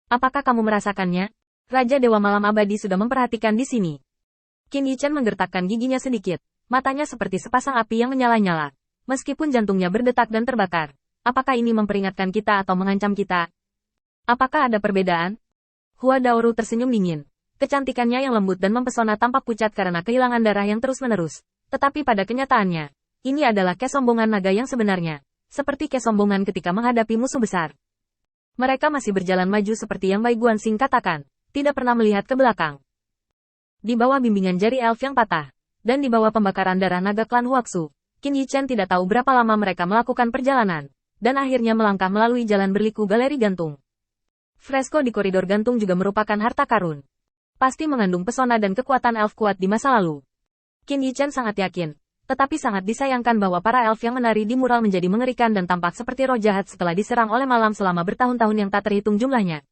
Apakah kamu merasakannya? Raja Dewa Malam Abadi sudah memperhatikan di sini. Qin Yichen menggertakkan giginya sedikit. Matanya seperti sepasang api yang menyala-nyala. Meskipun jantungnya berdetak dan terbakar. Apakah ini memperingatkan kita atau mengancam kita? Apakah ada perbedaan? Hua Daoru tersenyum dingin. Kecantikannya yang lembut dan mempesona tampak pucat karena kehilangan darah yang terus-menerus. Tetapi pada kenyataannya, ini adalah kesombongan naga yang sebenarnya. Seperti kesombongan ketika menghadapi musuh besar. Mereka masih berjalan maju seperti yang Bai Guanxing katakan, tidak pernah melihat ke belakang. Di bawah bimbingan jari elf yang patah, dan di bawah pembakaran darah naga klan Huaxu, Qin Yichen tidak tahu berapa lama mereka melakukan perjalanan, dan akhirnya melangkah melalui jalan berliku galeri gantung. Fresko di koridor gantung juga merupakan harta karun. Pasti mengandung pesona dan kekuatan elf kuat di masa lalu. Qin Yichen sangat yakin. Tetapi sangat disayangkan bahwa para elf yang menari di mural menjadi mengerikan dan tampak seperti roh jahat setelah diserang oleh malam selama bertahun-tahun yang tak terhitung jumlahnya.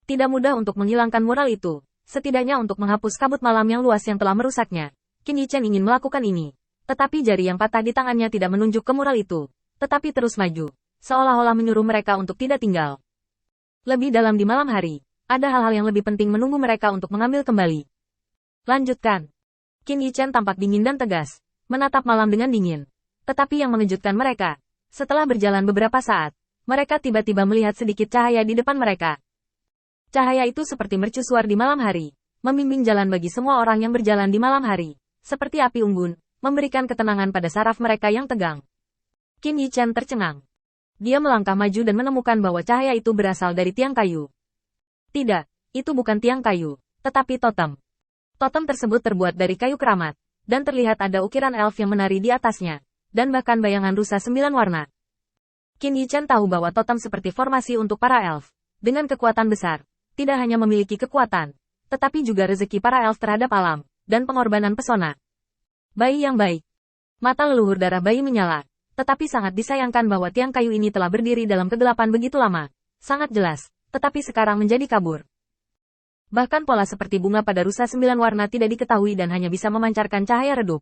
Tidak mudah untuk menghilangkan mural itu, setidaknya untuk menghapus kabut malam yang luas yang telah merusaknya. Qin Yichen ingin melakukan ini. Tetapi jari yang patah di tangannya tidak menunjuk ke mural itu, tetapi terus maju, seolah-olah menyuruh mereka untuk tidak tinggal. Lebih dalam di malam hari, ada hal-hal yang lebih penting menunggu mereka untuk mengambil kembali. Lanjutkan. Qin Yichen tampak dingin dan tegas. Menatap malam dengan dingin. Tetapi yang mengejutkan mereka, setelah berjalan beberapa saat, mereka tiba-tiba melihat sedikit cahaya di depan mereka. Cahaya itu seperti mercusuar di malam hari, membimbing jalan bagi semua orang yang berjalan di malam hari, seperti api unggun, memberikan ketenangan pada saraf mereka yang tegang. Qin Yichen tercengang. Dia melangkah maju dan menemukan bahwa cahaya itu berasal dari tiang kayu. Tidak, itu bukan tiang kayu, tetapi totem. Totem tersebut terbuat dari kayu keramat. Dan terlihat ada ukiran elf yang menari di atasnya, dan bahkan bayangan rusa 9 warna. Qin Yichen tahu bahwa totem seperti formasi untuk para elf, dengan kekuatan besar, tidak hanya memiliki kekuatan, tetapi juga rezeki para elf terhadap alam, dan pengorbanan pesona. Bayi yang baik. Mata leluhur darah bayi menyala, tetapi sangat disayangkan bahwa tiang kayu ini telah berdiri dalam kegelapan begitu lama, sangat jelas, tetapi sekarang menjadi kabur. Bahkan pola seperti bunga pada rusa 9 warna tidak diketahui dan hanya bisa memancarkan cahaya redup.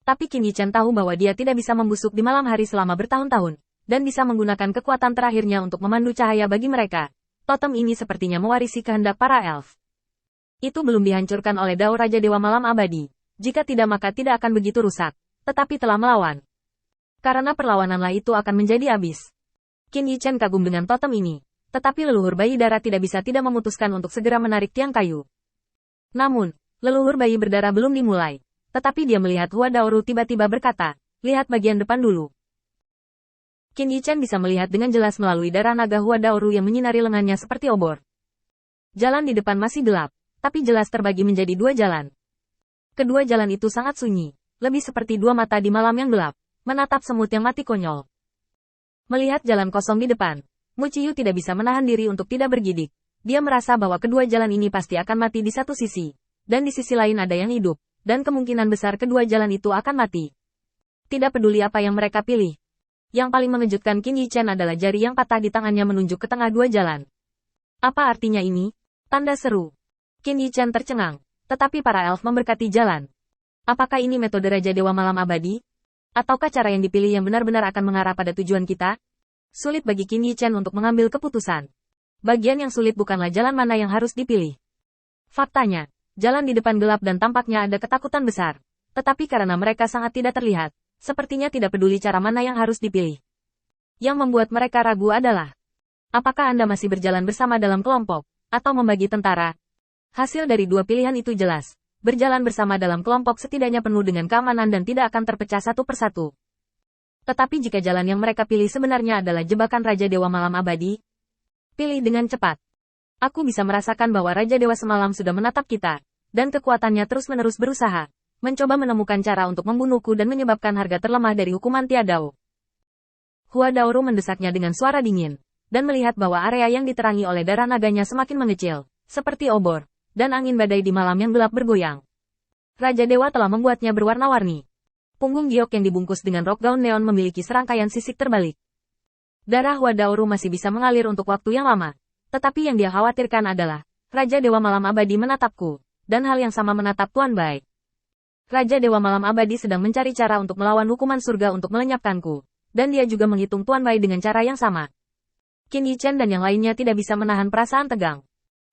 Tapi Qin Yichen tahu bahwa dia tidak bisa membusuk di malam hari selama bertahun-tahun, dan bisa menggunakan kekuatan terakhirnya untuk memandu cahaya bagi mereka. Totem ini sepertinya mewarisi kehendak para elf. Itu belum dihancurkan oleh Dao Raja Dewa Malam Abadi. Jika tidak maka tidak akan begitu rusak, tetapi telah melawan. Karena perlawananlah itu akan menjadi abis. Qin Yichen kagum dengan totem ini. Tetapi leluhur bayi darah tidak bisa tidak memutuskan untuk segera menarik tiang kayu. Namun, leluhur bayi berdarah belum dimulai. Tetapi dia melihat Hua Daoru tiba-tiba berkata, lihat bagian depan dulu. Qin Yichen bisa melihat dengan jelas melalui darah naga Hua Daoru yang menyinari lengannya seperti obor. Jalan di depan masih gelap, tapi jelas terbagi menjadi 2 jalan. Kedua jalan itu sangat sunyi, lebih seperti 2 mata di malam yang gelap, menatap semut yang mati konyol. Melihat jalan kosong di depan, Mu Qiyu tidak bisa menahan diri untuk tidak bergidik. Dia merasa bahwa kedua jalan ini pasti akan mati di satu sisi, dan di sisi lain ada yang hidup, dan kemungkinan besar kedua jalan itu akan mati. Tidak peduli apa yang mereka pilih. Yang paling mengejutkan Qin Yichen adalah jari yang patah di tangannya menunjuk ke tengah 2 jalan. Apa artinya ini? Tanda seru. Qin Yichen tercengang, tetapi para elf memberkati jalan. Apakah ini metode Raja Dewa Malam Abadi? Ataukah cara yang dipilih yang benar-benar akan mengarah pada tujuan kita? Sulit bagi Qin Yichen untuk mengambil keputusan. Bagian yang sulit bukanlah jalan mana yang harus dipilih. Faktanya, jalan di depan gelap dan tampaknya ada ketakutan besar. Tetapi karena mereka sangat tidak terlihat, sepertinya tidak peduli cara mana yang harus dipilih. Yang membuat mereka ragu adalah, apakah Anda masih berjalan bersama dalam kelompok, atau membagi tentara? Hasil dari 2 pilihan itu jelas. Berjalan bersama dalam kelompok setidaknya penuh dengan keamanan dan tidak akan terpecah satu persatu. Tetapi jika jalan yang mereka pilih sebenarnya adalah jebakan Raja Dewa Malam Abadi, pilih dengan cepat. Aku bisa merasakan bahwa Raja Dewa semalam sudah menatap kita, dan kekuatannya terus-menerus berusaha, mencoba menemukan cara untuk membunuhku dan menyebabkan harga terlemah dari hukuman Tiadao. Hua Daoru mendesaknya dengan suara dingin, dan melihat bahwa area yang diterangi oleh darah naganya semakin mengecil, seperti obor, dan angin badai di malam yang gelap bergoyang. Raja Dewa telah membuatnya berwarna-warni. Punggung giok yang dibungkus dengan rok gaun neon memiliki serangkaian sisik terbalik. Darah Hua Daoru masih bisa mengalir untuk waktu yang lama. Tetapi yang dia khawatirkan adalah, Raja Dewa Malam Abadi menatapku, dan hal yang sama menatap Tuan Bai. Raja Dewa Malam Abadi sedang mencari cara untuk melawan hukuman surga untuk melenyapkanku, dan dia juga menghitung Tuan Bai dengan cara yang sama. Qin Yichen dan yang lainnya tidak bisa menahan perasaan tegang.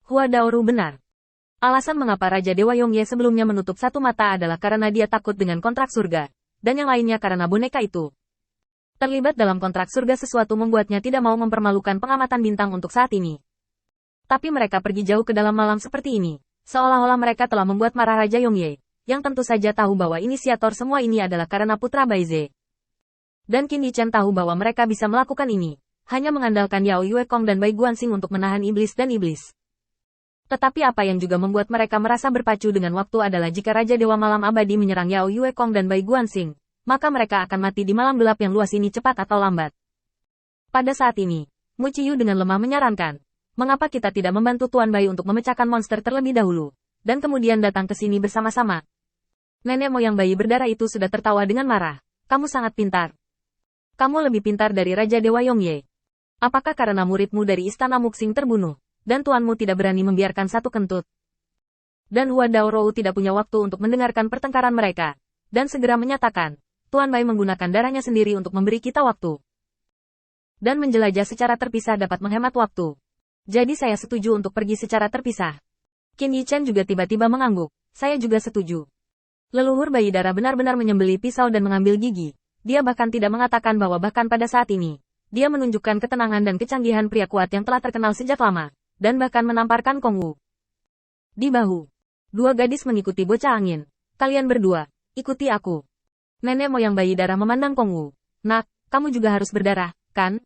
Hua Daoru benar. Alasan mengapa Raja Dewa Yongye sebelumnya menutup satu mata adalah karena dia takut dengan kontrak surga, dan yang lainnya karena boneka itu. Terlibat dalam kontrak surga sesuatu membuatnya tidak mau mempermalukan pengamatan bintang untuk saat ini. Tapi mereka pergi jauh ke dalam malam seperti ini, seolah-olah mereka telah membuat marah Raja Yongye, yang tentu saja tahu bahwa inisiator semua ini adalah karena putra Baize. Dan Qin Yichen tahu bahwa mereka bisa melakukan ini, hanya mengandalkan Yao Yue Kong dan Bai Guanxing untuk menahan iblis dan iblis. Tetapi apa yang juga membuat mereka merasa berpacu dengan waktu adalah jika Raja Dewa Malam Abadi menyerang Yao Yue Kong dan Bai Guanxing, maka mereka akan mati di malam gelap yang luas ini cepat atau lambat. Pada saat ini, Mu Ciyu dengan lemah menyarankan, mengapa kita tidak membantu Tuan Bai untuk memecahkan monster terlebih dahulu, dan kemudian datang ke sini bersama-sama. Nenek moyang bayi berdarah itu sudah tertawa dengan marah. Kamu sangat pintar. Kamu lebih pintar dari Raja Dewa Yongye. Apakah karena muridmu dari Istana Muxing terbunuh, dan tuanmu tidak berani membiarkan satu kentut? Dan Hua Daorou tidak punya waktu untuk mendengarkan pertengkaran mereka, dan segera menyatakan, Tuan Bai menggunakan darahnya sendiri untuk memberi kita waktu. Dan menjelajah secara terpisah dapat menghemat waktu. Jadi saya setuju untuk pergi secara terpisah. Qin Yichen juga tiba-tiba mengangguk. Saya juga setuju. Leluhur bayi darah benar-benar menyembelih pisau dan mengambil gigi. Dia bahkan tidak mengatakan bahwa bahkan pada saat ini, dia menunjukkan ketenangan dan kecanggihan pria kuat yang telah terkenal sejak lama, dan bahkan menamparkan Kong Wu. Di bahu, dua gadis mengikuti bocah angin. Kalian berdua, ikuti aku. Nenek moyang bayi darah memandang Kong Wu. Nak, kamu juga harus berdarah, kan?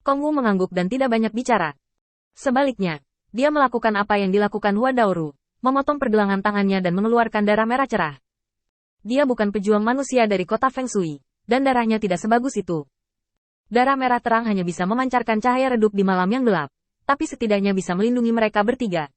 Kong Wu mengangguk dan tidak banyak bicara. Sebaliknya, dia melakukan apa yang dilakukan Hua Daoru, memotong pergelangan tangannya dan mengeluarkan darah merah cerah. Dia bukan pejuang manusia dari kota Feng Shui, dan darahnya tidak sebagus itu. Darah merah terang hanya bisa memancarkan cahaya redup di malam yang gelap, tapi setidaknya bisa melindungi mereka bertiga,